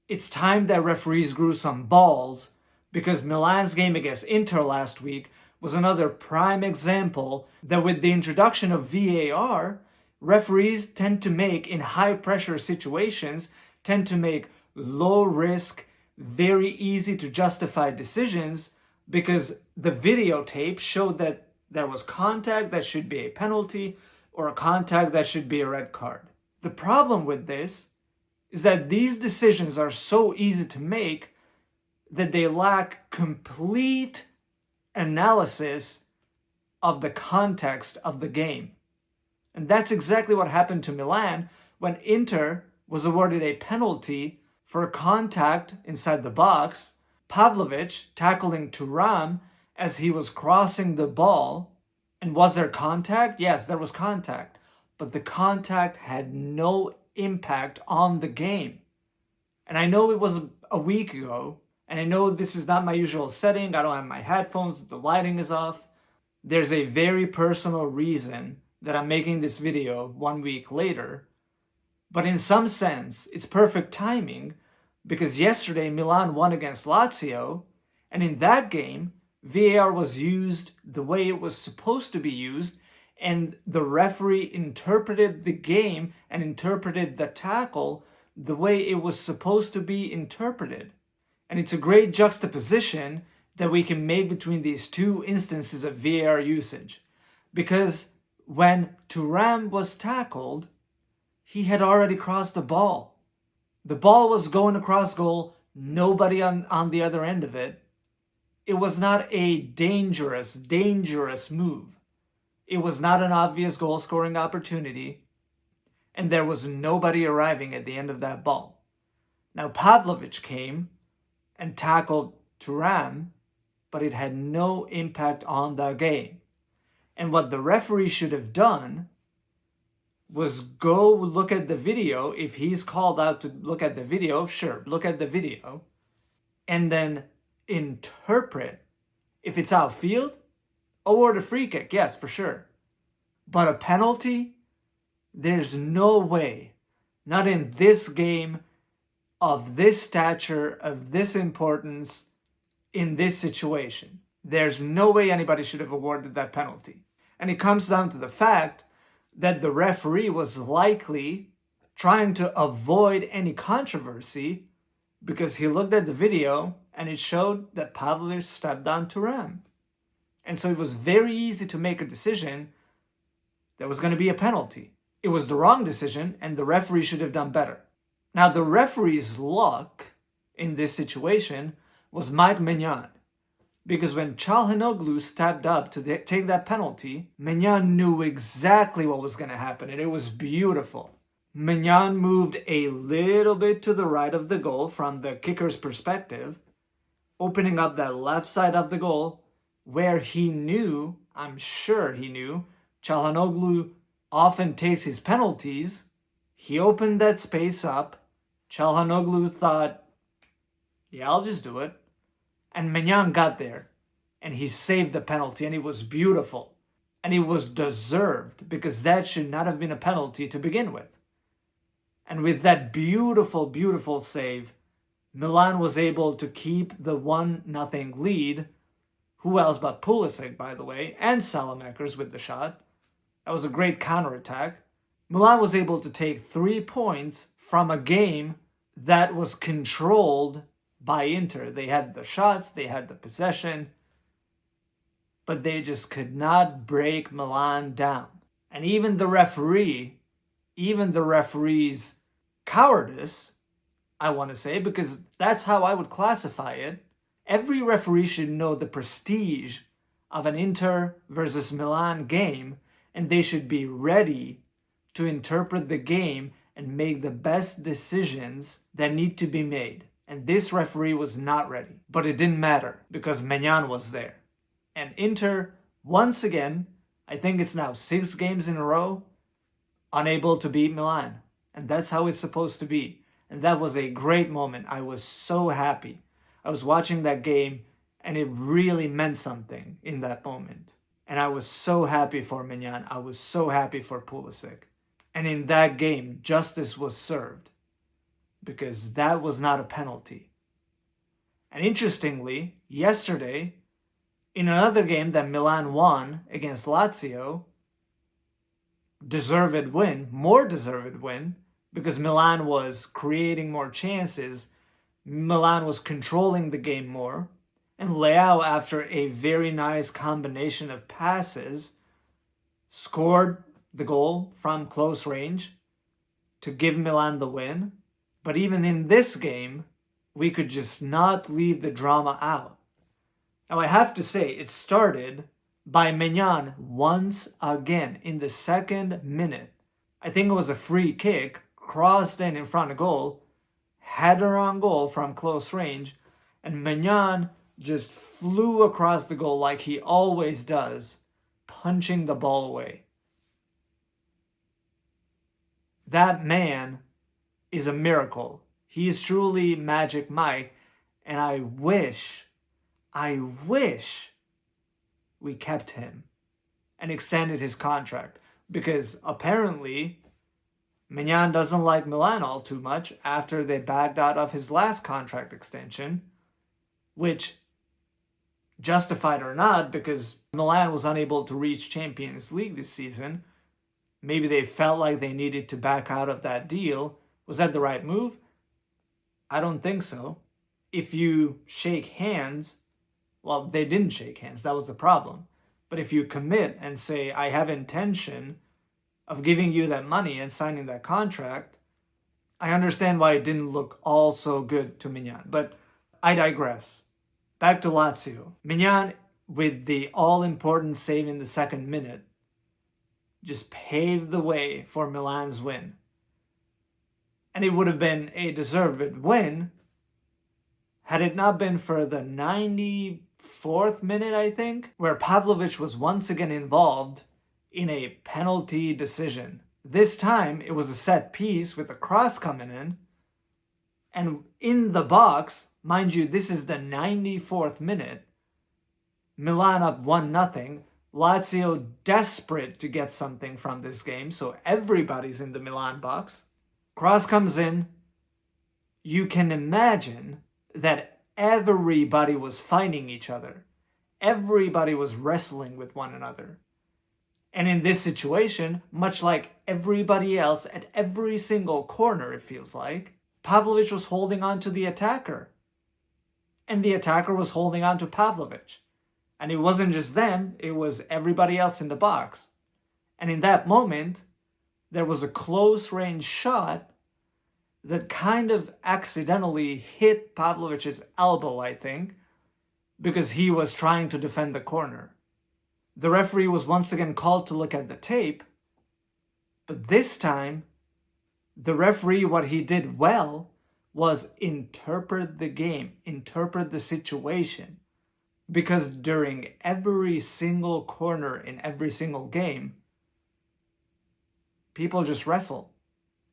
It's time that referees grew some balls, because Milan's game against Inter last week was another prime example that with the introduction of VAR, referees tend to make, in high pressure situations, tend to make low risk, very easy to justify decisions, because the videotape showed that there was contact that should be a penalty or a contact that should be a red card. The problem with this is that these decisions are so easy to make that they lack complete analysis of the context of the game. And that's exactly what happened to Milan when Inter was awarded a penalty for a contact inside the box. Pavlovic tackling Thuram as he was crossing the ball. And was there contact? Yes, there was contact. But the contact had no impact on the game. And I know it was a week ago, and I know this is not my usual setting. I don't have my headphones, the lighting is off. There's a very personal reason that I'm making this video 1 week later. But in some sense, it's perfect timing, because yesterday Milan won against Lazio, and in that game, VAR was used the way it was supposed to be used, and the referee interpreted the game and interpreted the tackle the way it was supposed to be interpreted. And it's a great juxtaposition that we can make between these two instances of VAR usage. Because when Thuram was tackled, he had already crossed the ball. The ball was going across goal, nobody on the other end of it. It was not a dangerous move. It was not an obvious goal-scoring opportunity, and there was nobody arriving at the end of that ball. Now Pavlovic came and tackled Thuram, but it had no impact on the game. And what the referee should have done was go look at the video. If he's called out to look at the video, sure, look at the video, and then interpret. If it's outfield, award a free kick, yes, for sure. But a penalty? There's no way, not in this game, of this stature, of this importance, in this situation. There's no way anybody should have awarded that penalty. And it comes down to the fact that the referee was likely trying to avoid any controversy, because he looked at the video and it showed that Pavlovic stepped on Thuram. And so it was very easy to make a decision that was going to be a penalty. It was the wrong decision, and the referee should have done better. Now, the referee's luck in this situation was Mike Maignan, because when Çalhanoğlu stepped up to take that penalty, Maignan knew exactly what was going to happen, and it was beautiful. Maignan moved a little bit to the right of the goal from the kicker's perspective, opening up that left side of the goal, where he knew, I'm sure he knew, Çalhanoğlu often takes his penalties. He opened that space up. Çalhanoğlu thought, yeah, I'll just do it. And Maignan got there, and he saved the penalty, and it was beautiful. And it was deserved, because that should not have been a penalty to begin with. And with that beautiful, beautiful save, Milan was able to keep the 1-0 lead. Who else but Pulisic, by the way, and Salamakers with the shot. That was a great counterattack. Milan was able to take 3 points from a game that was controlled by Inter. They had the shots, they had the possession, but they just could not break Milan down. And even the referee's cowardice, I want to say, because that's how I would classify it. Every referee should know the prestige of an Inter versus Milan game, and they should be ready to interpret the game and make the best decisions that need to be made. And this referee was not ready. But it didn't matter, because Maignan was there. And Inter, once again, I think it's now 6 games in a row, unable to beat Milan. And that's how it's supposed to be. And that was a great moment. I was so happy. I was watching that game, and it really meant something in that moment. And I was so happy for Maignan. I was so happy for Pulisic. And in that game, justice was served. because that was not a penalty. And interestingly, yesterday, in another game that Milan won against Lazio, more deserved win, because Milan was creating more chances, Milan was controlling the game more, and Leao, after a very nice combination of passes, scored the goal from close range to give Milan the win. But even in this game, we could just not leave the drama out. Now I have to say, it started by Maignan once again in the second minute. I think it was a free kick, crossed in front of goal, header on goal from close range, and Maignan just flew across the goal like he always does, punching the ball away. That man is a miracle. He is truly Magic Mike, and I wish we kept him and extended his contract, because apparently Maignan doesn't like Milan all too much after they backed out of his last contract extension, which, justified or not, because Milan was unable to reach Champions League this season. Maybe they felt like they needed to back out of that deal. Was that the right move? I don't think so. If you shake hands, well, they didn't shake hands, that was the problem. But if you commit and say, I have intention of giving you that money and signing that contract, I understand why it didn't look all so good to Maignan. But I digress. Back to Lazio. Maignan, with the all-important save in the second minute, just paved the way for Milan's win. And it would have been a deserved win had it not been for the 94th minute, I think, where Pavlovic was once again involved in a penalty decision. This time, it was a set piece with a cross coming in, and in the box, mind you, this is the 94th minute, Milan up 1-0, Lazio desperate to get something from this game, so everybody's in the Milan box. Cross comes in. You can imagine that everybody was fighting each other. Everybody was wrestling with one another. And in this situation, much like everybody else at every single corner, it feels like, Pavlovic was holding on to the attacker. And the attacker was holding on to Pavlovic. And it wasn't just them, it was everybody else in the box. And in that moment, there was a close range shot that kind of accidentally hit Pavlovic's elbow, I think, because he was trying to defend the corner. The referee was once again called to look at the tape, but this time, the referee, what he did well was interpret the game, interpret the situation. Because during every single corner in every single game, people just wrestle.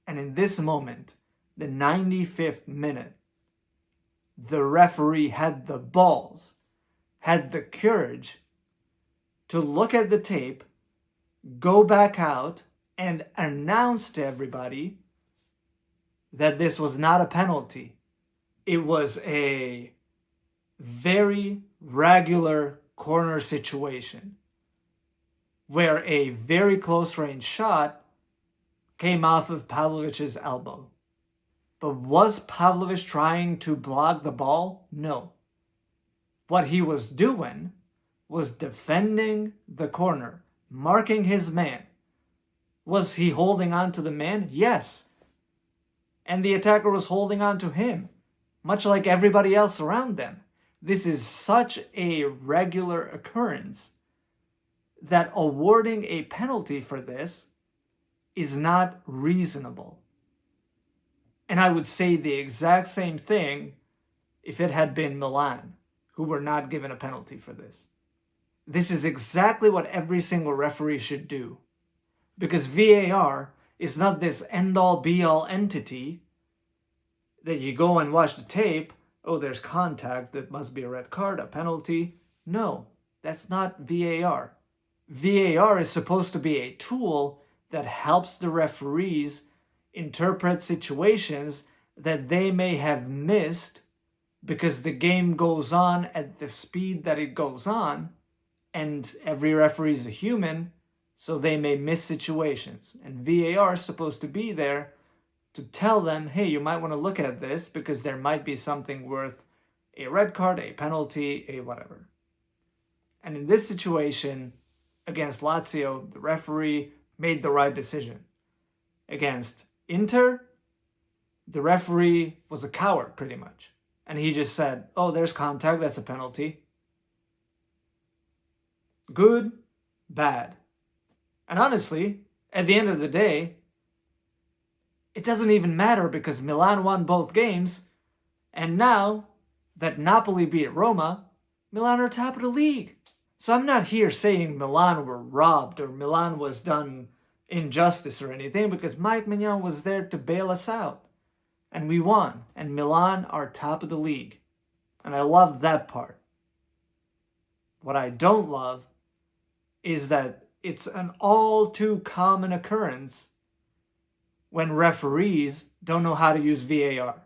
And in this moment, the 95th minute, the referee had the balls, had the courage to look at the tape, go back out, and announce to everybody that this was not a penalty. It was a very regular corner situation where a very close range shot came off of Pavlovic's elbow. But was Pavlovic trying to block the ball? No. What he was doing was defending the corner, marking his man. Was he holding on to the man? Yes. And the attacker was holding on to him, much like everybody else around them. This is such a regular occurrence that awarding a penalty for this is not reasonable. And I would say the exact same thing if it had been Milan, who were not given a penalty for this. This is exactly what every single referee should do. Because VAR is not this end-all be-all entity that you go and watch the tape, oh, there's contact, that must be a red card, a penalty. No, that's not VAR. VAR is supposed to be a tool that helps the referees interpret situations that they may have missed because the game goes on at the speed that it goes on, and every referee is a human, so they may miss situations. And VAR is supposed to be there to tell them, hey, you might want to look at this because there might be something worth a red card, a penalty, a whatever. And in this situation, against Lazio, the referee made the right decision. Against Inter, the referee was a coward, pretty much. And he just said, oh, there's contact, that's a penalty. Good, bad. And honestly, at the end of the day, it doesn't even matter because Milan won both games, and now that Napoli beat Roma, Milan are top of the league. So I'm not here saying Milan were robbed or Milan was done injustice or anything, because Mike Maignan was there to bail us out. And we won, and Milan are top of the league. And I love that part. What I don't love is that it's an all too common occurrence when referees don't know how to use VAR.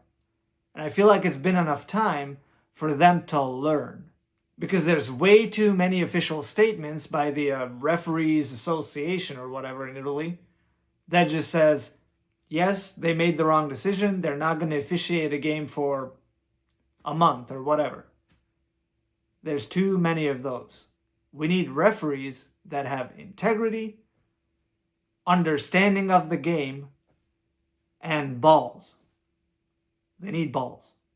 And I feel like it's been enough time for them to learn. Because there's way too many official statements by the Referees Association or whatever in Italy that just says, yes, they made the wrong decision, they're not going to officiate a game for a month or whatever. There's too many of those. We need referees that have integrity, understanding of the game, and balls. They need balls.